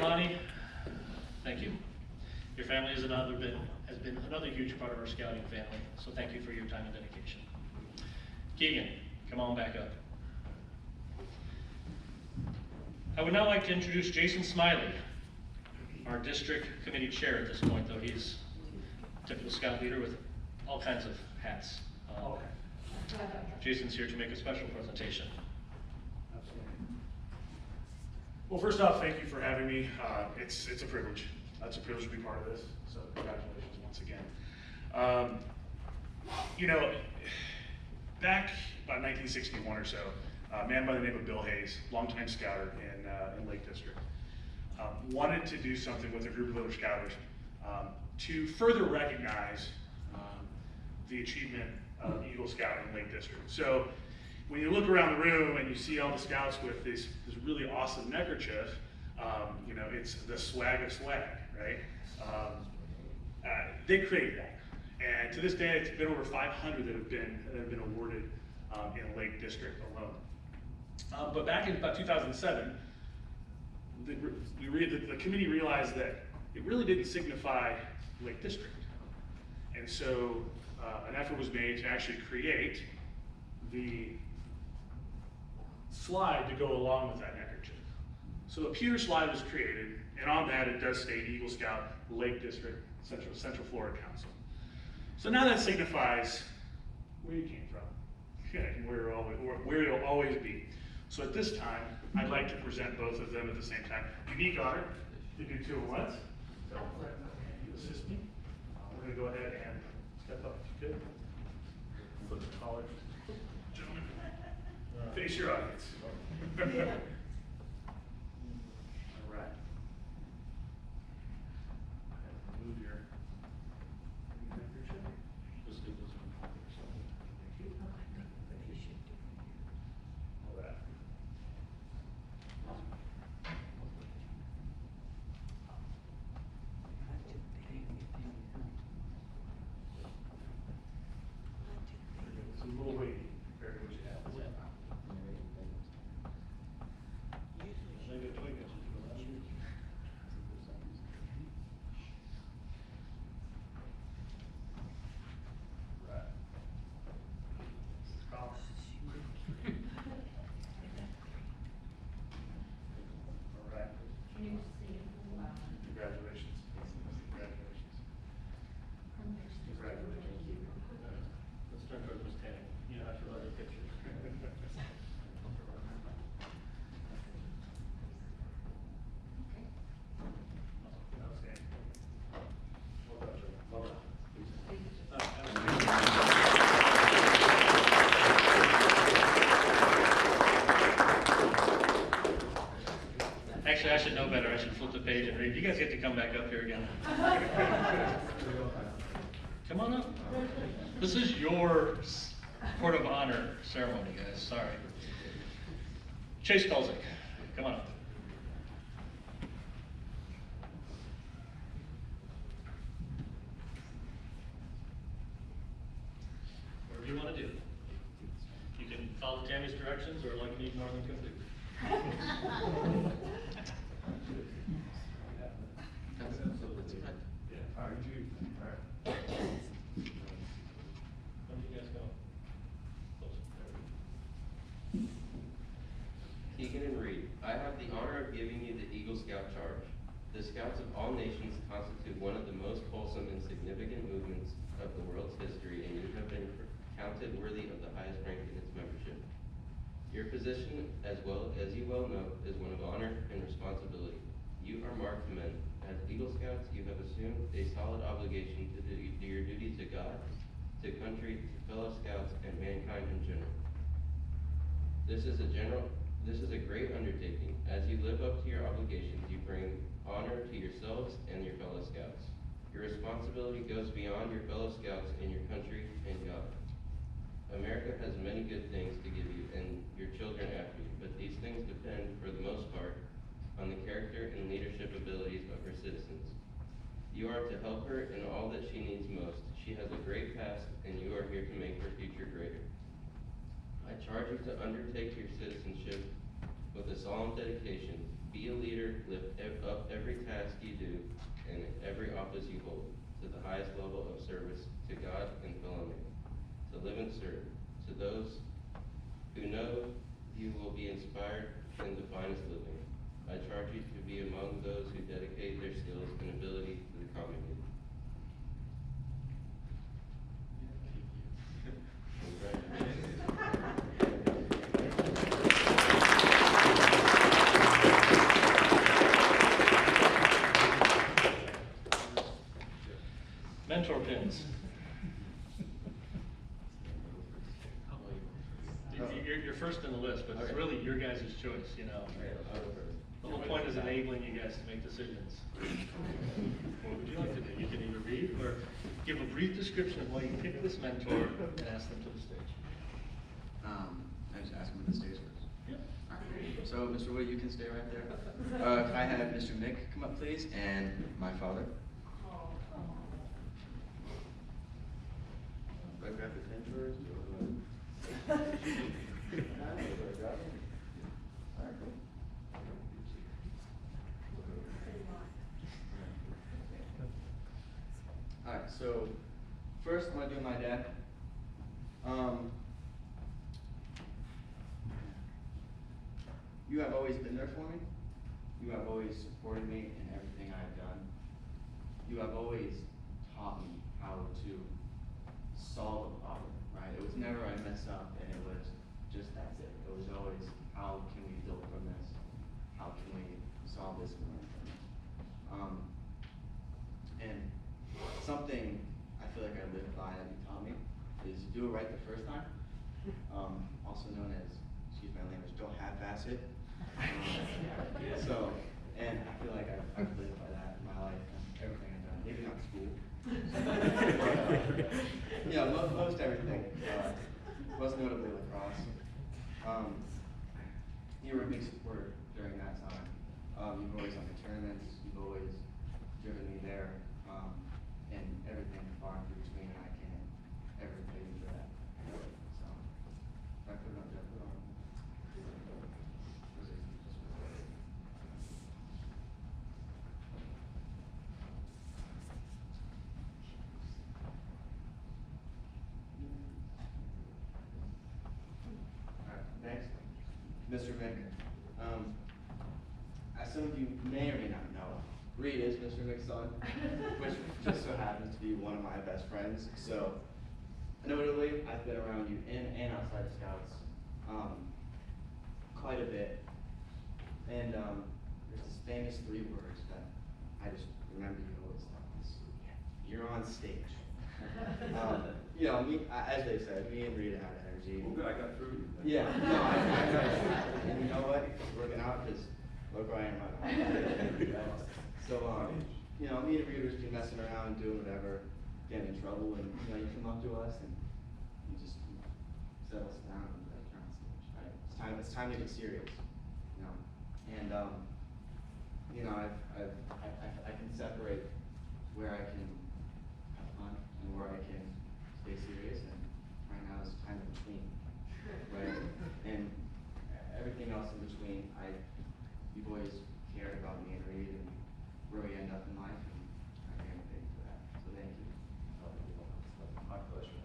Lonnie, thank you. Your family has been another huge part of our scouting family, so thank you for your time and dedication. Keegan, come on back up. I would now like to introduce Jason Smiley, our district committee chair at this point, though he's a typical scout leader with all kinds of hats. Jason's here to make a special presentation. Well, first off, thank you for having me. It's a privilege. It's a privilege to be part of this, so congratulations once again. You know, back about 1961 or so, a man by the name of Bill Hayes, longtime scouter in Lake District, wanted to do something with a group of other scouters to further recognize the achievement of Eagle Scout in Lake District. So when you look around the room and you see all the scouts with this really awesome neckerchief, you know, it's the swag of swag, right? They created that. And to this day, it's been over 500 that have been awarded in Lake District alone. But back in about 2007, the committee realized that it really didn't signify Lake District. And so an effort was made to actually create the slide to go along with that neckerchief. So a pewter slide was created, and on that it does state Eagle Scout, Lake District, Central Florida Council. So now that signifies where you came from, and where you'll always be. So at this time, I'd like to present both of them at the same time. Unique honor to do two at once. So you assist me. We're going to go ahead and step up if you could. Put the collar. Gentlemen, face your audience. All right. Move your neckerchief. Just do this one. Thank you. All right. It's a little weighty compared to what you have. Congratulations. Let's turn towards Ms. Tanning. You know how to love your pictures. Outstanding. Well done, Joe. Well done. Actually, I should know better. I should flip the page and read. You guys get to come back up here again. Come on up. This is your court of honor ceremony, guys. Sorry. Chase Kulzyck, come on up. Whatever you want to do. You can follow Tammy's directions or like me, ignore them completely. All right, you. All right. When do you guys go? Keegan and Reed, I have the honor of giving you the Eagle Scout charge. The Scouts of all nations constitute one of the most wholesome and significant movements of the world's history, and you have been counted worthy of the highest rank in its membership. Your position, as you well know, is one of honor and responsibility. You are marked men. As Eagle Scouts, you have assumed a solid obligation to do your duty to God, to country, to fellow Scouts, and mankind in general. This is a great undertaking. As you live up to your obligations, you bring honor to yourselves and your fellow Scouts. Your responsibility goes beyond your fellow Scouts and your country and God. America has many good things to give you and your children after you, but these things depend, for the most part, on the character and leadership abilities of her citizens. You are to help her in all that she needs most. She has a great past, and you are here to make her future greater. I charge you to undertake your citizenship with a solemn dedication. Be a leader, lift up every accomplish you hold, to the highest level of service to God and fellow man, to live and serve, to those who know you will be inspired in the finest living. I charge you to be among those who dedicate their skills and ability to the common good. Mentor pins. You're first in the list, but it's Okay. really your guys' choice, you know. The whole point is enabling you guys to make decisions. What would you like to do? You can either read or give a brief description of why you picked this mentor and ask them to the stage. I just ask him at the stage first. Yeah. All right. So, Mr. Woody, you can stay right there. Can I have Mr. Mick come up, please, and my father? Do I grab the pen first? All right, cool. All right, so first I'm gonna do my dad. You have always been there for me. You have always supported me in everything I've done. You have always taught me how to solve a problem, right? It was never I mess up and it was just that's it. It was always how can we build from this? How can we solve this and learn from it? And something I feel like I live by that you taught me is do it right the first time. Also known as, excuse my language, don't half-ass it. So, and I feel like I've lived by that in my life and everything I've done. Maybe not school. You know, most everything. Most notably lacrosse. You were a big supporter during that time. You've always done the tournaments. You've always driven me there. And everything far and between, and I can't ever pay you for that. So, I put it on there. Next, Mr. Vick. As some of you may or may not know, Reed is Mr. Vick's son, which just so happens to be one of my best friends. So, notably, I've been around you in and outside of Scouts quite a bit. And there's this famous 3 words that I just remember you always telling us. You're on stage. You know, me, as they said, me and Rita had energy. Well, good, I got through you. Yeah, no, I and you know what? It's working out because look where I am right now. So, you know, me and Rita just be messing around, doing whatever, getting in trouble, and you know, you come up to us and you just settle us down and like you're on stage, right? It's time to get serious, you know. And you know, I can separate where I can have fun and where I can stay serious, and right now it's kind of between, right? And everything else in between, you've always cared about me and Reed and where we end up in life, and I can't pay for that. So thank you. My pleasure.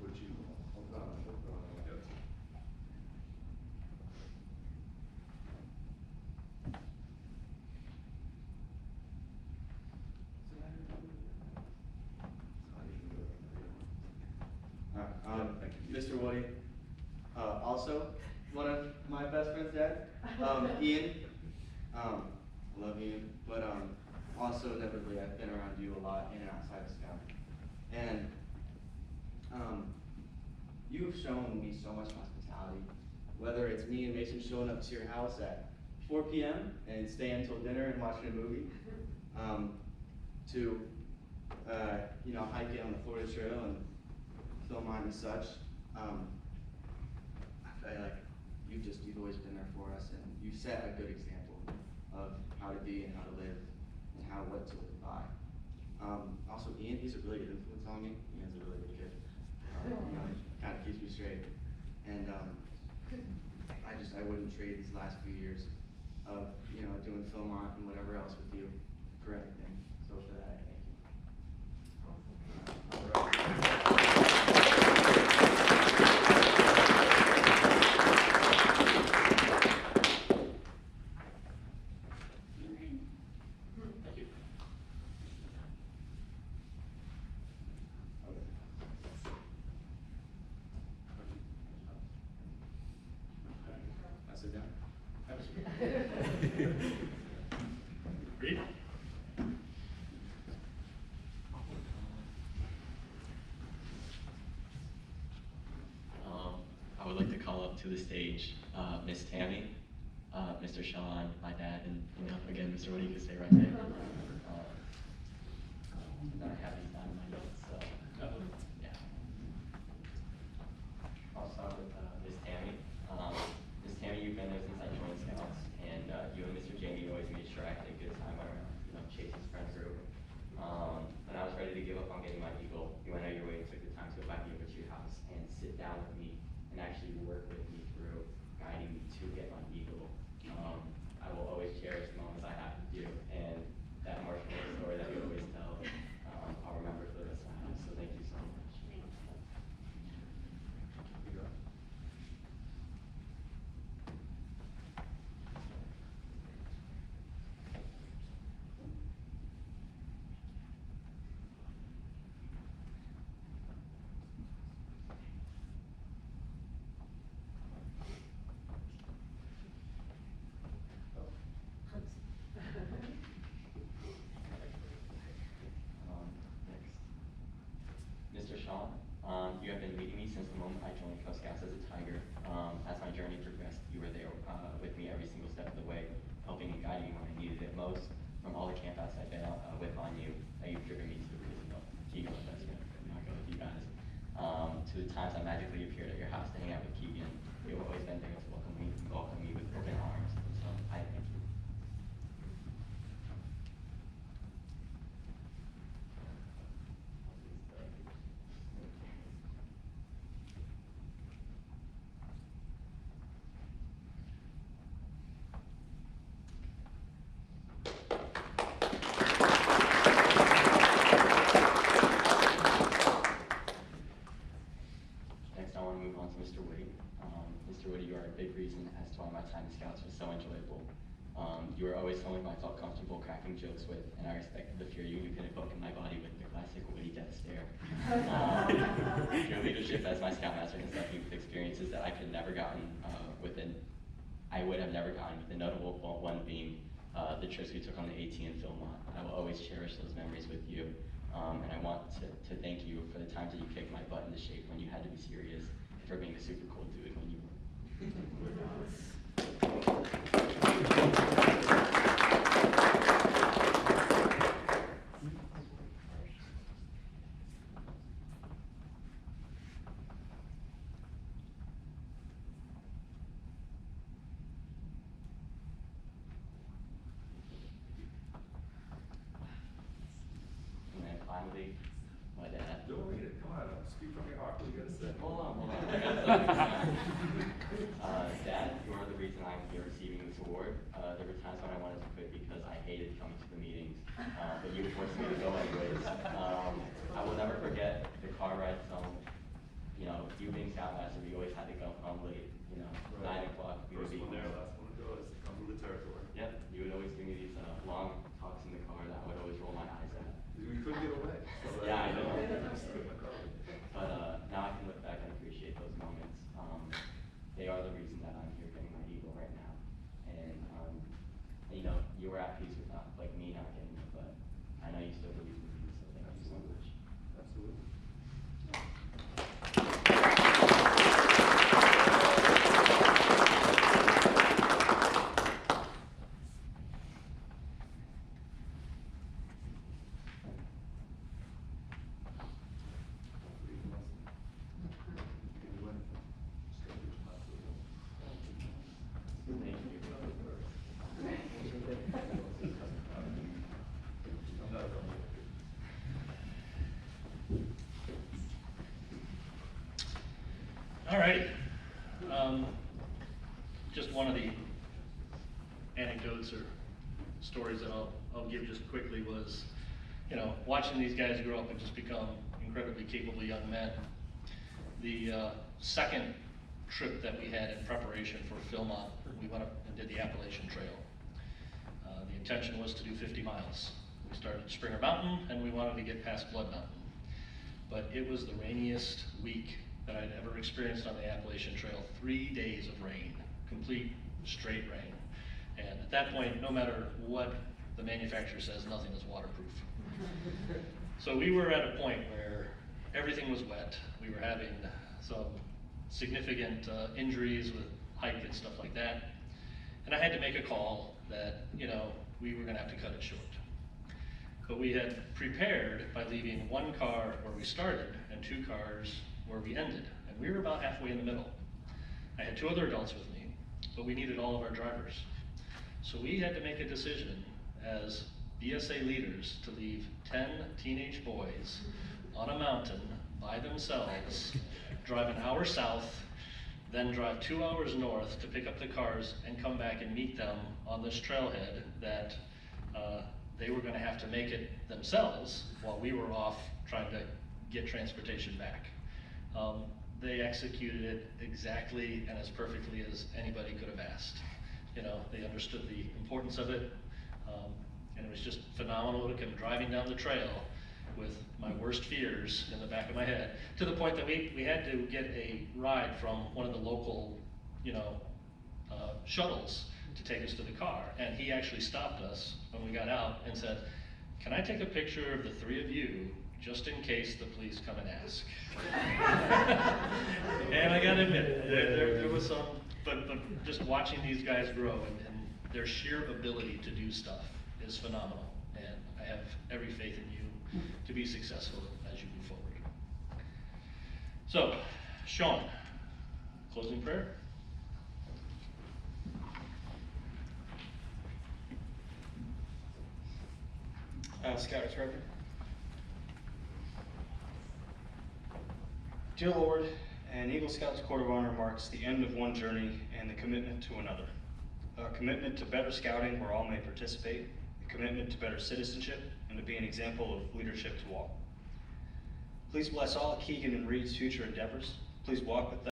Would you, hold on. Yes. Thank you. Mr. Woody, also one of my best friends' dad, Ian. I love Ian, but also inevitably I've been around you a lot in and outside of Scout, and you've shown me so much hospitality. Whether it's me and Mason showing up to your house at 4 p.m. and staying until dinner and watching a movie, to you know, hiking on the Florida Trail and film on and such. I feel like you've always been there for us, and you've set a good example of how to be and how to live and what to live by. Also, Ian, he's a really good influence on me. Ian's a really good kid. You know, kind of keeps me straight. And I wouldn't trade these last few years of, you know, doing film art and whatever else with you for anything. So for that, I thank you. Thank you. I sit down? Reed? I would like to call up to the stage Miss Tammy, Mr. Sean, my dad, and again, Mr. Woody can stay right there. And then I have these down in my notes, so yeah. I'll start with Miss Tammy. Miss Tammy, you've been there since I joined Scouts, and you and Mr. Jamie always made sure I had a good time around, Chase's friend group. When I was ready to give up on getting my Eagle, you went out of your way and took the time to invite me over to your house and sit down with me and actually work with me through guiding me to get my Eagle. I will always cherish the moments I have with you, and that marshmallow story that we always tell, I'll remember for the rest of my life, so thank you so much. Next. Mr. Sean, you have been leading me since the moment I joined Cub Scouts as a Tiger. As my journey progressed, you were there with me every single step of the way, helping and guiding me when I needed it most. From all the campouts I've been with on you, that you've driven me to the Keegan, that's gonna not go with you guys. To the times I magically appeared at your house to hang out with Keegan, you've always been there to welcome me with open arms. So I thank you. Next, I want to move on to Mr. Woody. Mr. Woody, you are a big reason as to why my time in Scouts was so enjoyable. You were always someone I felt comfortable cracking jokes with, and I respected the fear you could evoke in my body with the classic Woody death stare. Your leadership as my Scoutmaster has left me with experiences that I would have never gotten with the notable one being the trips we took on the AT in Philmont. I will always cherish those memories with you. And I want to thank you for the times that you kicked my butt into shape when you had to be serious, and for being a super cool dude when you And then finally, my dad. Don't read it, come on, speak from your heart, what do you gotta say? Hold on. I got something. Dad, you are the reason I'm here receiving this award. There were times when I wanted to quit because I hated coming to the meetings, but you forced me to go anyways. I will never forget the car rides home. You being Scoutmaster, we always had to go home late. 9 o'clock. We would First be one there, last one to go, is come to the territory. Yep, you would always give me these long talks in the car that I would always roll my eyes at. We couldn't get away. So Yeah, I know. Just quit my car. But now I can look back and appreciate those moments. They are the reason that I'm here getting my Eagle right now. And you were at peace with me not getting it, but I know you still believe in me, so thank you so much. Absolutely. Thank you. All right. Just one of the anecdotes or stories that I'll give just quickly was you know, watching these guys grow up and just become incredibly capable young men. The second trip that we had in preparation for Philmont, we went up and did the Appalachian Trail. The intention was to do 50 miles. We started at Springer Mountain and we wanted to get past Blood Mountain. But it was the rainiest week that I'd ever experienced on the Appalachian Trail. 3 days of rain, complete straight rain. And at that point, no matter what the manufacturer says, nothing is waterproof. So we were at a point where everything was wet. We were having some significant injuries with hike and stuff like that. And I had to make a call that, you know, we were gonna have to cut it short. But we had prepared by leaving one car where we started and 2 cars where we ended. And we were about halfway in the middle. I had 2 other adults with me, but we needed all of our drivers. So we had to make a decision as BSA leaders to leave 10 teenage boys on a mountain by themselves, drive an hour south, then drive 2 hours north to pick up the cars and come back and meet them on this trailhead that they were gonna have to make it themselves while we were off trying to get transportation back. They executed it exactly and as perfectly as anybody could have asked. You know, they understood the importance of it, and it was just phenomenal to come driving down the trail with my worst fears in the back of my head, to the point that we had to get a ride from one of the local, you know, shuttles to take us to the car. And he actually stopped us when we got out and said, "Can I take a picture of the 3 of you just in case the police come and ask?" And I gotta admit, there was some, but just watching these guys grow and their sheer ability to do stuff is phenomenal. And I have every faith in you to be successful as you move forward. So, Sean, closing prayer? Scouts Record. Dear Lord, an Eagle Scouts Court of Honor marks the end of one journey and the commitment to another. A commitment to better scouting where all may participate, a commitment to better citizenship, and to be an example of leadership to all. Please bless all Keegan and Reed's future endeavors. Please walk with them